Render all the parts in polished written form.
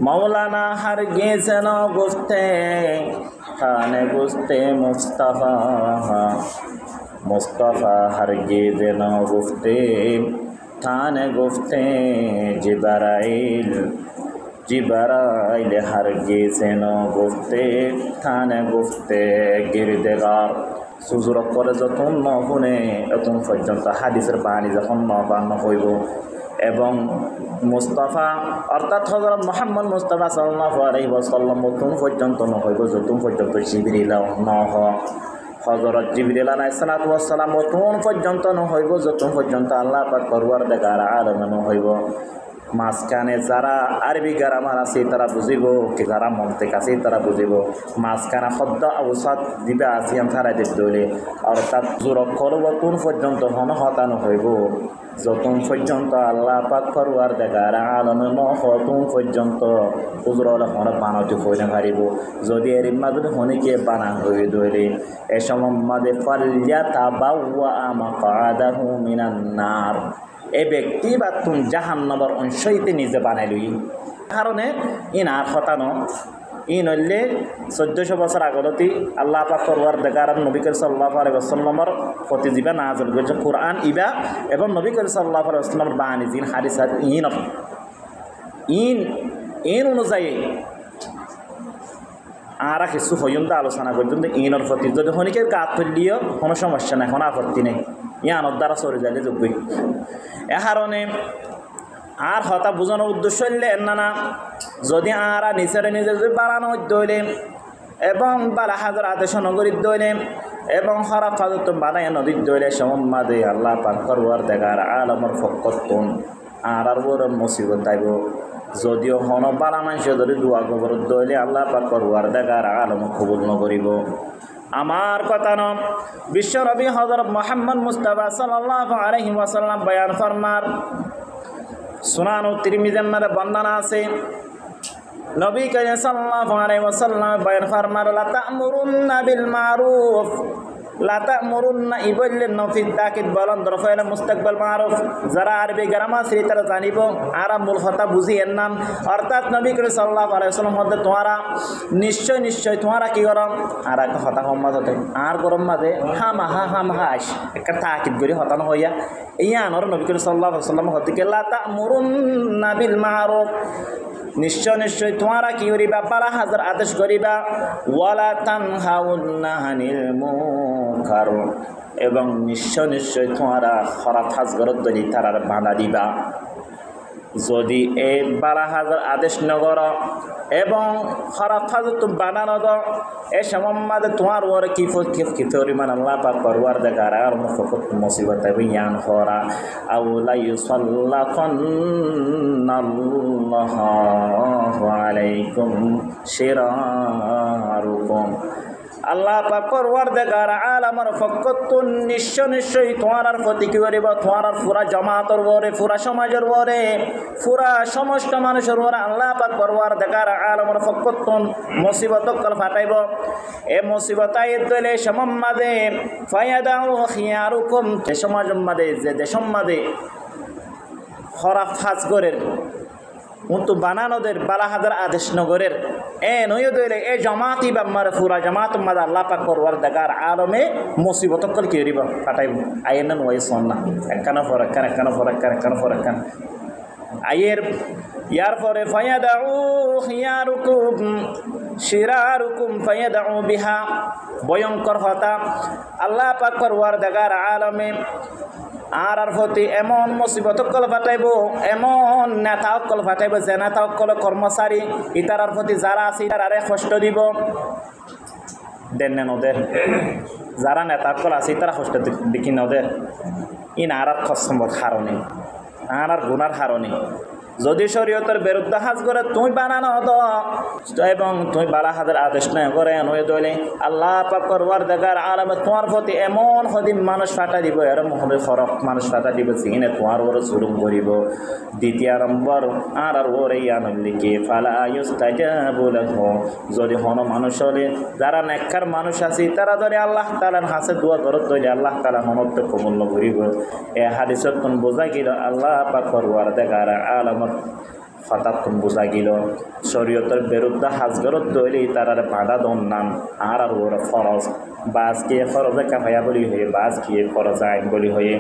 मौलाना हरगिज़ न गुफ्ते खाने गुफ्ते मुस्तफ़ा हरगिज़ न गुफ्ते थाने गुफ्ते जिबराइल हरगिज़ न गुफ्ते थाने गुफ्ते गिरदेगार সুজুরক করে যখন ন শুনে এখন পর্যন্ত হাদিসের বাণী যখন নবান্ন হইব এবং মুস্তাফা অর্থাৎ হযরত মুহাম্মদ মুস্তাফা সাল্লাল্লাহু আলাইহি ওয়াসাল্লাম তখন পর্যন্ত ন হইব যতক্ষণ পর্যন্ত জিবরিল ন হয় হযরত জিবরিল আলাইহিস সালাতু ওয়াস সালাম তখন পর্যন্ত ন হইব যতক্ষণ পর্যন্ত আল্লাহ পাক পরওয়ারদিগার আলম ন হইব মাঝখানে যারা আরবি গ্রামার আছে তারা বুঝিব কি যারা মন্তিক আছে তারা বুঝিব মাঝখানে শব্দ অবসাদ দিবে আসিয়ান তারা দিলে অর্থাৎ জোরক্ষর কোন পর্যন্ত হন হতানো হইব যতক্ষণ পর্যন্ত আল্লাহ পাক পরওয়ারদিগার আলম নহতুন পর্যন্ত হুজুরল হন বানাতে হইতে পারিব যদি এর মাঝে হনিকে বানা হয়ে দইলে এ সময় মাদে ফালিয়াতাবাওয়া মাকআদাহু মিনান নার এই ব্যক্তি বা তুম জাহান্নামের অংশইতে নিজে বানাই লই কারণে ইনার হতানো ইন হইলে 1400 বছর আগলতি আল্লাহ পাক পরওয়ারদিগার নবী করিম সাল্লাল্লাহু আলাইহি ওয়াসাল্লামর প্রতি জিবা নাযিল করেছে কুরআন ইবা এবং নবী করিম সাল্লাল্লাহু আলাইহি ওয়াসাল্লামর বাণী জিন হাদিসাত ইন অনুযায়ী আর কিছু হইন্দা আলোচনা করতেন ইনর প্রতি যদি হনিকে কাত ফেললিও কোনো সমস্যা নাই কোনো আপত্তি নেই ইয়ানোর দ্বারা সরে যাইলে যোগ্যই এ কারণে আর হতা বোঝানোর উদ্দেশ্য হইলে না যদি আর নিজের নিজে যদি বাড়ানো হইলে এবং বারা হাজার আদেশ নগরীর দইলে এবং হরাফ হাজত বানাই নদীর দইলে সম্মাদে আল্লাহ পাক পরওয়ারদিগার আলমের ফকতুন আর বড় মুসিবত আইব যদিও হন বালা মানুষ যদি দোয়া কবর দইলে আল্লাহ পাক পরওয়ারদিগার আলম কবুল নকরিব আমার কথা ন বিশ্ব নবী হযরত মুহাম্মদ মুস্তাফা সাল্লাল্লাহু আলাইহি ওয়াসাল্লাম বয়ান ফরমার সুনান ও তিরমিজির মধ্যে বর্ণনা আছে নবী করিম সাল্লাল্লাহু আলাইহি ওয়াসাল্লাম বয়ান ফরমার লা তা'মুরুন্না বিল মারুফ লা তা'মুরুন্না ইবল্লিন নফি তাকিদ বলন দরফাইল মুস্তাকবাল মারুফ যারা আরবি গ্রামার সে তারা জানিব আর মূল কথা বুঝিয়েন না অর্থাৎ নবী করিম সাল্লাল্লাহু আলাইহি ওয়াসাল্লাম মধ্যে তোমরা নিশ্চয় তোমরা কি করো আর একটা কথা সম্মাদ হতে আর গরম মাঝে হাম আস একটা তাকিদ করে হতানো হইয়া এই আনর নবী করিম সাল্লাল্লাহু আলাইহি ওয়াসাল্লাম হতে কে লা তা'মুরুন্না বিল মারুফ নিশ্চয় তোমরা কি করিবা বালা হাজার আদেশ করিবা ওয়ালা তানহাউন্না আনিল মুনকার এবং নিশ্চয় তোমরা খারাপ কাজ করত যদি তারার বাধা দিবা যদি এই বালা হাজার আদেশ নগর এবং খারাপ কাজ তুমি বাধা নদ এই সময় তোমার ওর কি পরিমাণ আল্লাহ পাক পরওয়ারদিগার আর মুসিবত বিয়ান করা আউলা ইউসাল্লাল্লাহু আলাইকুম শিরারুকুম আল্লাহ পাক পরওয়ারদিগার আলমের ফকতুন নিশ্চয় তোমার প্রতি কি করিব তোমার পুরা জামাতের ওরে পুরা সমাজের ওরে পুরা সমস্ত মানুষের ওরে আল্লাহ পাক পরওয়ারদিগার আলমের ফকতুন মুসিবত কল ফাটাইব এ মুসিবত আইত দলে সমমাদে ফায়াদাউ খিয়ারুকুম এ সমাজের মাঝে যে দেশের মাঝে খারাপ কাজ করে উন্তু বানানোদের বালা হাজার আদেশ নগরের এ নয় দইলে এ জামাতি বাম্মার পুরা জামাত মাদা আল্লাহ পাক পরওয়ারদিগার আলমে মুসিবত কল কি করিব কাটাইব আইন নয় সন্না একখানা ফরক্কান আয়ের ইয়ার পরে ফায়াদাউ খিয়ারুকুম শিরারুকুম ফায়াদাউ বিহা ভয়ঙ্কর হতা আল্লাহ পাক পরওয়ারদিগার আলমে আর প্রতি এমন মুসিবত কল ফাটাইব এমন নেতা কল ফাটাইব যে নেতা কল কর্মচারী ইতারার প্রতি যারা আছে তারারে কষ্ট দিব দেন ওদের যারা নেতা কল আছে তারা কষ্ট দেখি ওদের ইন আর খসম্বর হারণে আর গুনার হারণে যদি শরীয়তের বিরুদ্ধে হাজ করে তুমি বানানো হতো এবং তুমি বালা হাজার আদেশ না করে নয় দইলে আল্লাহ পাক পরওয়ারদিগার আলমে তোমার প্রতি এমন হদিম মানুষ ফাটা দিব এরম হবে খরক মানুষ ফাটা দিব সিনে তোমার ওরে জুলুম করিব দ্বিতীয় নম্বর আর ওরে ইয়ানলিকে ফালা ইউস্তাজাবু লাহু যদি হন মানুষ হলে যারা নেককার মানুষ আছে তারা ধরে আল্লাহ তাআলার কাছে দোয়া করত দইলে আল্লাহ তাআলা হনত কবুল করিব এ হাদিসত কোন বোঝা গেল আল্লাহ পাক পরওয়ারদিগার আলম হঠাৎ বোঝা গেল শরীয়তের বিরুদ্ধে হাজগরত দইলে তারার বাধা দন্নান আর ওর ফরজ বাজ গিয়ে ফরজে কাফায়া বলি হয়ে বাজ গিয়ে ফরজ আইন বলি হয়ে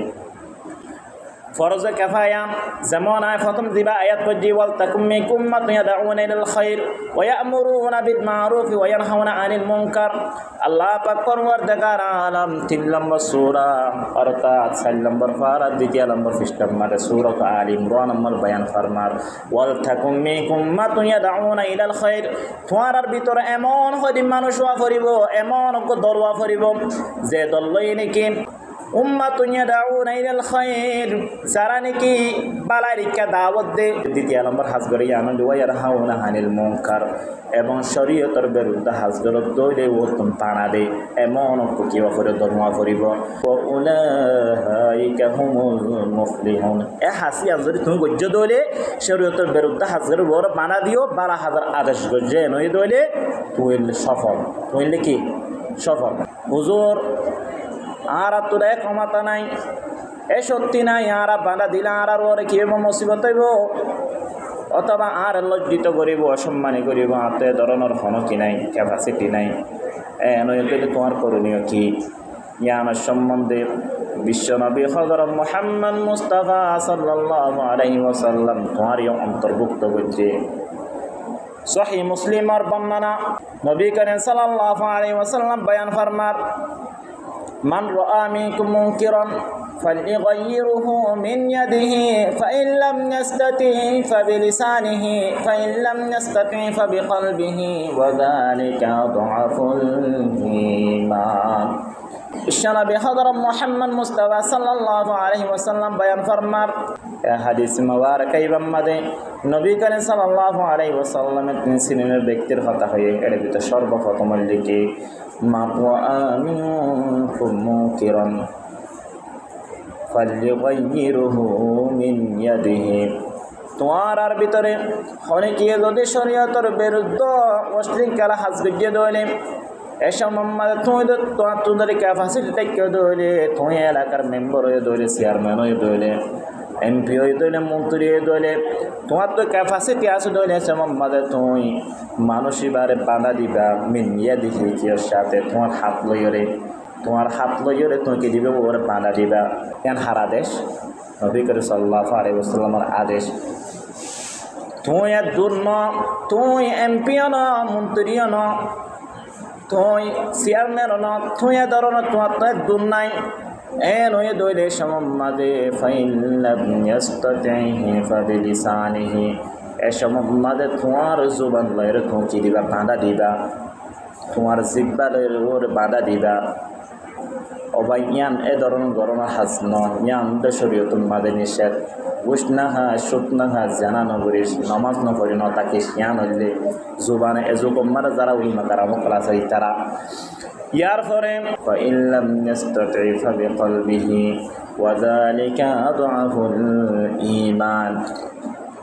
ফরজে কাফায়া যেমন প্রথম দিবা আয়াত পড়ি ওয়াল তাকুম মিনকুম উম্মাতুন ইয়াদউনা ইলাল খায়র ওয়া ইয়া'মুরুনা বিল মা'রুফ ওয়া ইয়ানহাউনা আনিল মুনকার। আল্লাহ পাক পরওয়ারদিগার আলম 3 নম্বর সূরা অর্থাৎ 4 নম্বর পারা 2 নম্বর পৃষ্ঠার মধ্যে সূরা আল ইমরান নম্বর বয়ান ফরমার ওয়াল তাকুম মিনকুম উম্মাতুন ইয়াদউনা ইলাল খায়র, তোমার ভিতরে এমন হদি মানুষ হওয়া করিব, এমন দলওয়া করিব যে দল লই নাকি উম্মাতুন ইয়াদউনা ইলাল খায়র, যারা নাকি বালারিকা দাওয়াত দে। 2 নম্বর হাজগরে আনন্দ ওয়া ইয়ারহাউনা আনিল মুনকার, এবং শরীয়তের বিরুদ্ধে হাজগরত দইলে ওতম পানা দে এমন কিবা করে ধর্ম করিব। উলাইকা হুমুল মুফলিহুন, হাসি যদি তুমি গজ্য দইলে শরীয়তের বিরুদ্ধে হাজগর বড় পানা দিও 12,000 আদেশ গজ্জে নই দইলে তুই সফল, তুই কি সফল। হুজুর আর তোর ক্ষমতা নাই, এ সত্যি নাই, আর বাধা দিলে আর ওরে কি মুসিবত হইব, অথবা আর লজ্জিত করিব, অসম্মানী করিব, হাতে ধরনের ক্ষমতা নাই, ক্যাপাসিটি নাই। নইলে তোমার করণীয় কি? ইয়ানোর সম্বন্ধে বিশ্বনবী হযরত মুহাম্মদ মুস্তাফা সাল্লাল্লাহু আলাইহি ওয়াসাল্লাম তোমার অন্তর্ভুক্ত করছে। সহিহ মুসলিমের বর্ণনা নবী করিম সাল্লাল্লাহু আলাইহি ওয়াসাল্লাম বয়ান ফরমার মান রাআ মিনকুম মুনকিরান ফালইগাইয়িরহু মিন ইয়াদিহি ফাইন লাম ইয়াস্তাতি ফাবিলিসানিহি ফাইন লাম ইয়াস্তাতি ফাবিকলবিহি ওয়া যালিকা দুআফুল ঈমান। বিশ্বনবী হযরত মুহাম্মদ মুস্তাফা সাল্লাল্লাহু আলাইহি ওয়াসাল্লাম বয়ান ফরমার হাদিস মুবারক ইমাম মাদে নবী করিম সাল্লাল্লাহু আলাইহি ওয়াসাল্লামের 3 শ্রেণীর ব্যক্তির কথা হয়ে এর ভিতরে সর্বপ্রথম লিখে মান রাআ মিনকুম মুনকিরান ফালইগাইয়িরহু মিন ইয়াদিহি, তোমার ভিতরে অনেকে যদি শরীয়তের বিরুদ্ধে অশ্লীল হাজগিয়ে দইলে এসব মাম্মা তুই তোদের ক্যাপাসিটি থেকে দইলে, তুই এলাকার মেম্বার হয়ে দইলে, চেয়ারম্যান হয়ে দইলে, এমপি হয়ে দইলে, মন্ত্রী হয়ে দইলে, তোমার তো ক্যাপাসিটি আছে দইলে এসব মাম্মাদের তুই মানুষিবারে বাধা দিবা মিন ইয়াদিহি কিয়ের সাথে তোমার হাত লইরে, তোমার হাত লইরে তুই কি দিবে ওরে বাধা দিবা। কেন হার আদেশ নবী করিম সাল্লাল্লাহু আলাইহি ওয়াসাল্লামের আদেশ। তুই এত দূর ন, তুই এমপিও ন, মন্ত্রীও ন, তুই চেয়ারম্যান ন, তুই এ ধরনের তোমার তো দূর নাই। এ নয় দইলে সমাদে ফাইন লাম ইয়াস্তাতিহি ফাবিলিসানিহি, এ সমাদে তোমার জুবান লইরে তুমি কি দিবা বাধা দিবা, তোমার জিহ্বা লইরে ওর বাধা দিবা। অবাই ইয়ান এ ধরনের হাজ ন, ইয়ান শরীয়তুল মাদে নিষেধ। ঘুষ না খা, সুদ না খা, জানা নকরিস, নমাজ নকরি ন থাকিস, ইয়ান হইলে জুবানে এজুকম্মারা যারা উলমা তারা মকলা আছে তারা। ইয়ার পরে ফাইন লাম ইয়াস্তাতি ফাবিকলবিহি ওয়া যালিকা আদআফুল ঈমান।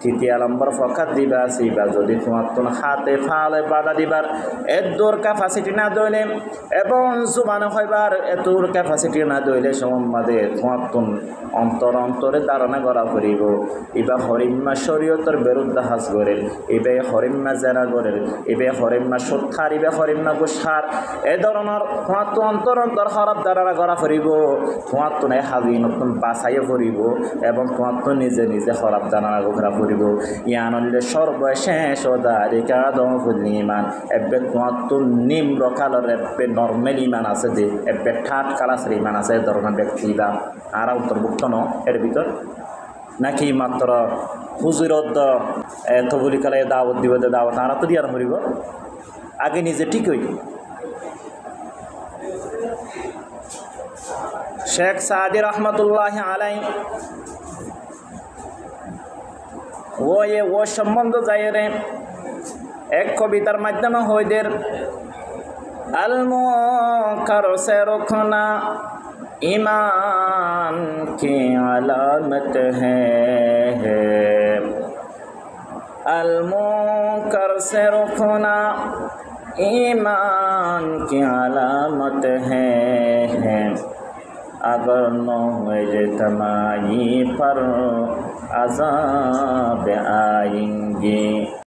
3 নম্বর ফকাত দিবা সিবা যদি তোমার তোর হাতে ফালে বাধা দিবার এদোর ক্যাপাসিটি না দইলে এবং জুবানে হইবার এতোর ক্যাপাসিটি না দইলে সম্মাদে তোমার তোর অন্তরে ধারণা করা করিব। ইবা হরিম্মা শরীয়তের বিরুদ্ধে হাজ করে, ইবে হরিম্মা জেনা করে, ইবে হরিম্মা সত্যার, ইবে হরিম্মা গুসার, এ ধরনের তোমার তো অন্তর খারাপ ধারণা করা করিব। তোমার তো নাই হাজি নতুন বাছাইও করিব এবং তোমার তো নিজে নিজে খারাপ ধারণা করা করিব। ইয়ান হইলে সর্বশেষ ওদারিকা দুআফুল ঈমান। এবে তোমার তো নিম্ন কালের এবে নর্মাল ইমান আছে যে এবে ঠাট কালাসের ইমান আছে এ ধরনের ব্যক্তিরা আর অন্তর্ভুক্ত ন এর ভিতর নাকি মাত্র হুজুরত এত বলি কালে দাওয়াত দিব, দাওয়াত তারা তো দিয়ার করিব আগে নিজে ঠিক হইল। শেখ সাদি রহমতুল্লাহ আলাইহি ও সম্বন্ধ যায় রে এক কবিতার মাধ্যমে হইদের আল মুনকার সে রুখনা ईमान की अलामत है, अल मुनकर से रुकना ईमान की अलामत है, अगर न हुए इज्तिमाई पर अज़ाब आएंगे।